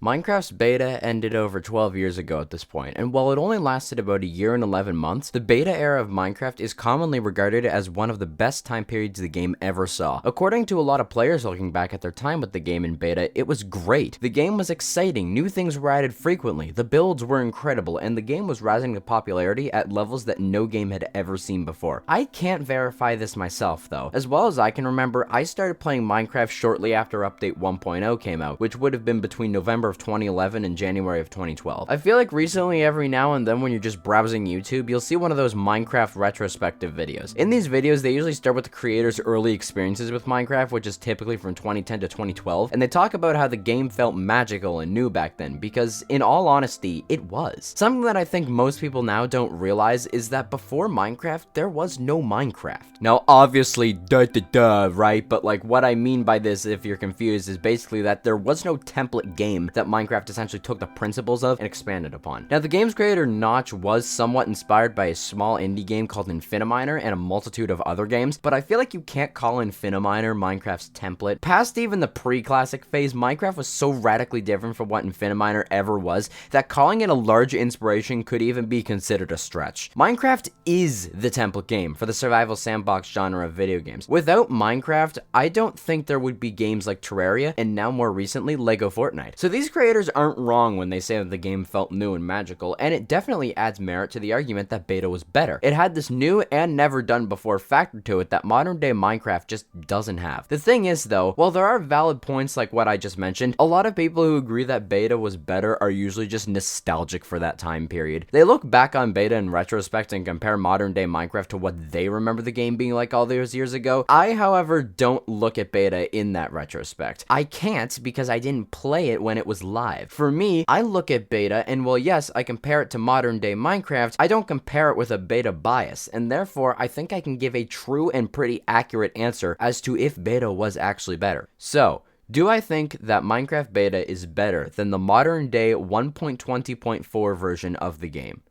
Minecraft's beta ended over 12 years ago at this point, and while it only lasted about a year and 11 months, the beta era of Minecraft is commonly regarded as one of the best time periods the game ever saw. According to a lot of players looking back at their time with the game in beta, it was great. The game was exciting, new things were added frequently, the builds were incredible, and the game was rising to popularity at levels that no game had ever seen before. I can't verify this myself though. As well as I can remember, I started playing Minecraft shortly after Update 1.0 came out, which would have been between November of 2011 and January of 2012. I feel like recently every now and then when you're just browsing YouTube, you'll see one of those Minecraft retrospective videos. In these videos, they usually start with the creator's early experiences with Minecraft, which is typically from 2010 to 2012, and they talk about how the game felt magical and new back then, because in all honesty, it was. Something that I think most people now don't realize is that before Minecraft, there was no Minecraft. Now, obviously, right? But like what I mean by this, if you're confused, is basically that there was no template game that Minecraft essentially took the principles of and expanded upon. Now, the game's creator Notch was somewhat inspired by a small indie game called Infiniminer and a multitude of other games, but I feel like you can't call Infiniminer Minecraft's template. Past even the pre-classic phase, Minecraft was so radically different from what Infiniminer ever was that calling it a large inspiration could even be considered a stretch. Minecraft is the template game for the survival sandbox genre of video games. Without Minecraft, I don't think there would be games like Terraria and now more recently Lego Fortnite. So these creators aren't wrong when they say that the game felt new and magical, and it definitely adds merit to the argument that beta was better. It had this new and never done before factor to it that modern day Minecraft just doesn't have. The thing is though, while there are valid points like what I just mentioned, a lot of people who agree that beta was better are usually just nostalgic for that time period. They look back on beta in retrospect and compare modern day Minecraft to what they remember the game being like all those years ago. I, however, don't look at beta in that retrospect. I can't because I didn't play it when it was live. For me, I look at beta and while yes, I compare it to modern day Minecraft, I don't compare it with a beta bias, and therefore I think I can give a true and pretty accurate answer as to if beta was actually better. So, do I think that Minecraft beta is better than the modern day 1.20.4 version of the game?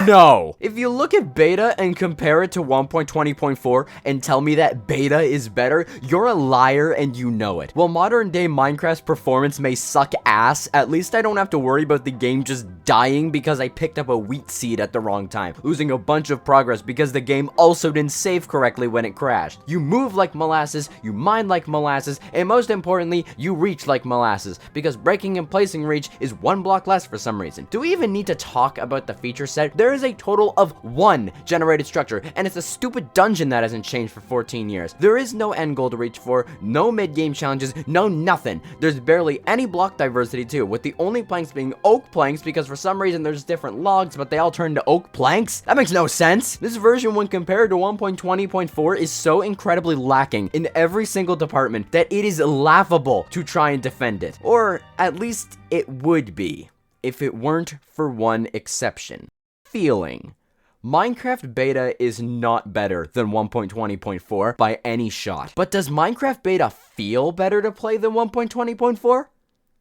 No! If you look at beta and compare it to 1.20.4 and tell me that beta is better, you're a liar and you know it. While modern day Minecraft's performance may suck ass, at least I don't have to worry about the game just dying because I picked up a wheat seed at the wrong time, losing a bunch of progress because the game also didn't save correctly when it crashed. You move like molasses, you mine like molasses, and most importantly, you reach like molasses, because breaking and placing reach is one block less for some reason. Do we even need to talk about the feature set? There is a total of one generated structure, and it's a stupid dungeon that hasn't changed for 14 years. There is no end goal to reach for, no mid-game challenges, no nothing. There's barely any block diversity too, with the only planks being oak planks because for some reason there's different logs, but they all turn to oak planks? That makes no sense. This version, when compared to 1.20.4, is so incredibly lacking in every single department that it is laughable to try and defend it. Or at least it would be, if it weren't for one exception. Feeling. Minecraft beta is not better than 1.20.4 by any shot. But does Minecraft beta feel better to play than 1.20.4?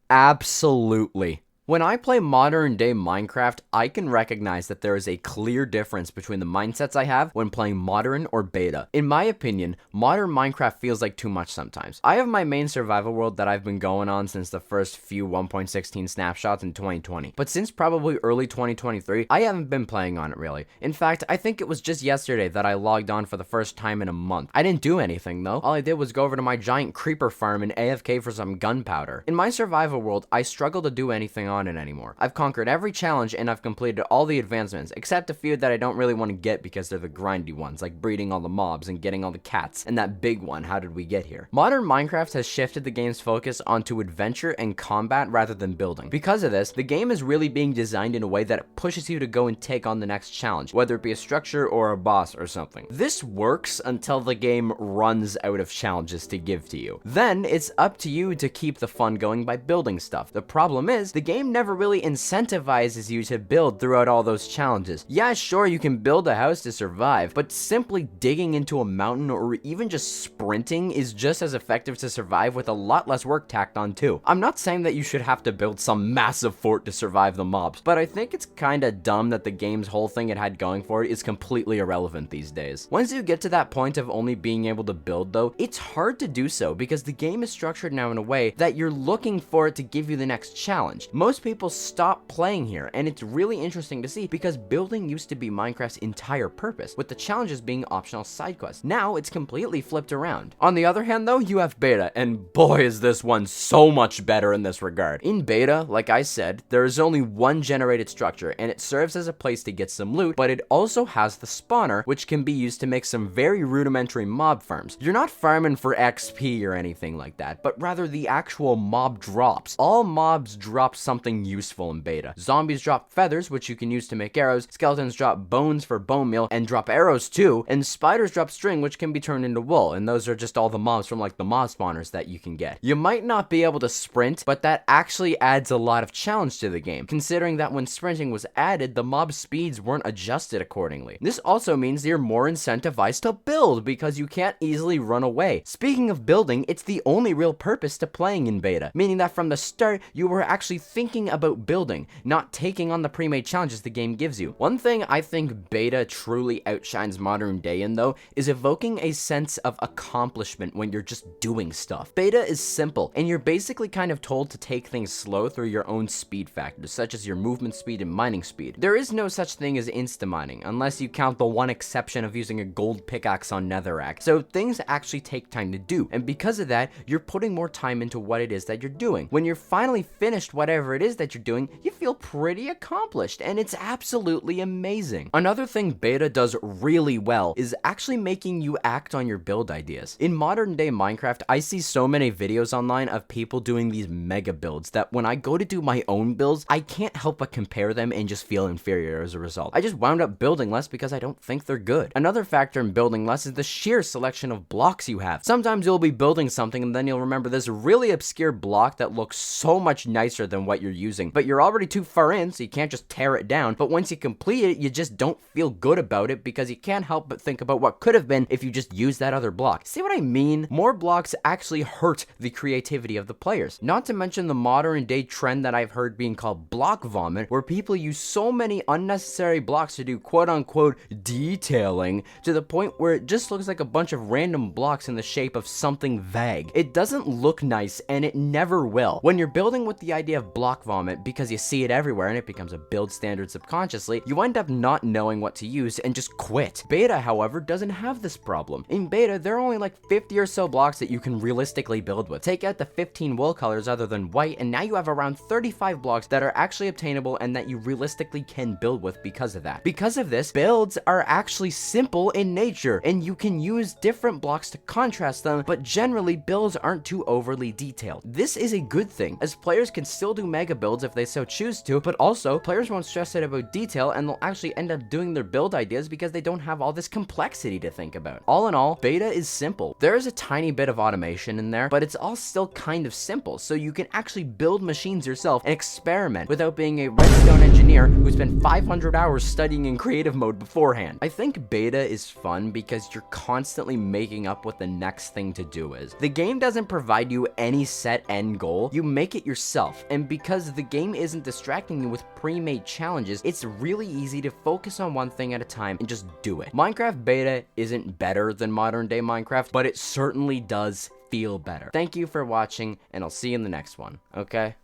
Absolutely. When I play modern day Minecraft, I can recognize that there is a clear difference between the mindsets I have when playing modern or beta. In my opinion, modern Minecraft feels like too much sometimes. I have my main survival world that I've been going on since the first few 1.16 snapshots in 2020. But since probably early 2023, I haven't been playing on it really. In fact, I think it was just yesterday that I logged on for the first time in a month. I didn't do anything though. All I did was go over to my giant creeper farm and AFK for some gunpowder. In my survival world, I struggle to do anything on it anymore. I've conquered every challenge and I've completed all the advancements, except a few that I don't really want to get because they're the grindy ones, like breeding all the mobs and getting all the cats, and that big one, how did we get here? Modern Minecraft has shifted the game's focus onto adventure and combat rather than building. Because of this, the game is really being designed in a way that it pushes you to go and take on the next challenge, whether it be a structure or a boss or something. This works until the game runs out of challenges to give to you. Then it's up to you to keep the fun going by building stuff. The problem is, the game game never really incentivizes you to build throughout all those challenges. Yeah, sure, you can build a house to survive, but simply digging into a mountain or even just sprinting is just as effective to survive with a lot less work tacked on too. I'm not saying that you should have to build some massive fort to survive the mobs, but I think it's kinda dumb that the game's whole thing it had going for it is completely irrelevant these days. Once you get to that point of only being able to build though, it's hard to do so because the game is structured now in a way that you're looking for it to give you the next challenge. Most people stop playing here, and it's really interesting to see because building used to be Minecraft's entire purpose, with the challenges being optional side quests. Now it's completely flipped around. On the other hand though, you have beta, and boy is this one so much better in this regard. In beta, like I said, there is only one generated structure, and it serves as a place to get some loot, but it also has the spawner, which can be used to make some very rudimentary mob farms. You're not farming for XP or anything like that, but rather the actual mob drops. All mobs drop something useful in beta. Zombies drop feathers, which you can use to make arrows, skeletons drop bones for bone meal, and drop arrows too, and spiders drop string, which can be turned into wool, and those are just all the mobs from like the mob spawners that you can get. You might not be able to sprint, but that actually adds a lot of challenge to the game, considering that when sprinting was added, the mob speeds weren't adjusted accordingly. This also means you're more incentivized to build because you can't easily run away. Speaking of building, it's the only real purpose to playing in beta, meaning that from the start, you were actually thinking about building, not taking on the pre-made challenges the game gives you. One thing I think beta truly outshines modern day in though, is evoking a sense of accomplishment when you're just doing stuff. Beta is simple, and you're basically kind of told to take things slow through your own speed factors, such as your movement speed and mining speed. There is no such thing as insta-mining, unless you count the one exception of using a gold pickaxe on Netherrack. So things actually take time to do, and because of that, you're putting more time into what it is that you're doing. When you're finally finished whatever it is that you're doing, you feel pretty accomplished, and it's absolutely amazing. Another thing beta does really well is actually making you act on your build ideas. In modern day Minecraft, I see so many videos online of people doing these mega builds that when I go to do my own builds, I can't help but compare them and just feel inferior as a result. I just wound up building less because I don't think they're good. Another factor in building less is the sheer selection of blocks you have. Sometimes you'll be building something and then you'll remember this really obscure block that looks so much nicer than what you're using, but you're already too far in, so you can't just tear it down. But once you complete it, you just don't feel good about it because you can't help but think about what could have been if you just used that other block. See what I mean? More blocks actually hurt the creativity of the players. Not to mention the modern day trend that I've heard being called block vomit, where people use so many unnecessary blocks to do quote unquote detailing to the point where it just looks like a bunch of random blocks in the shape of something vague. It doesn't look nice, and it never will. When you're building with the idea of block vomit because you see it everywhere and it becomes a build standard subconsciously, you end up not knowing what to use and just quit. Beta, however, doesn't have this problem. In beta, there are only like 50 or so blocks that you can realistically build with. Take out the 15 wool colors other than white, and now you have around 35 blocks that are actually obtainable and that you realistically can build with because of that. Because of this, builds are actually simple in nature, and you can use different blocks to contrast them, but generally builds aren't too overly detailed. This is a good thing, as players can still do mega builds if they so choose to, but also players won't stress out about detail and they'll actually end up doing their build ideas because they don't have all this complexity to think about. All in all, beta is simple. There is a tiny bit of automation in there, but it's all still kind of simple, so you can actually build machines yourself and experiment without being a redstone engineer who spent 500 hours studying in creative mode beforehand. I think beta is fun because you're constantly making up what the next thing to do is. The game doesn't provide you any set end goal, you make it yourself, and because the game isn't distracting you with pre-made challenges, it's really easy to focus on one thing at a time and just do it. Minecraft beta isn't better than modern day Minecraft, but it certainly does feel better. Thank you for watching, and I'll see you in the next one, okay?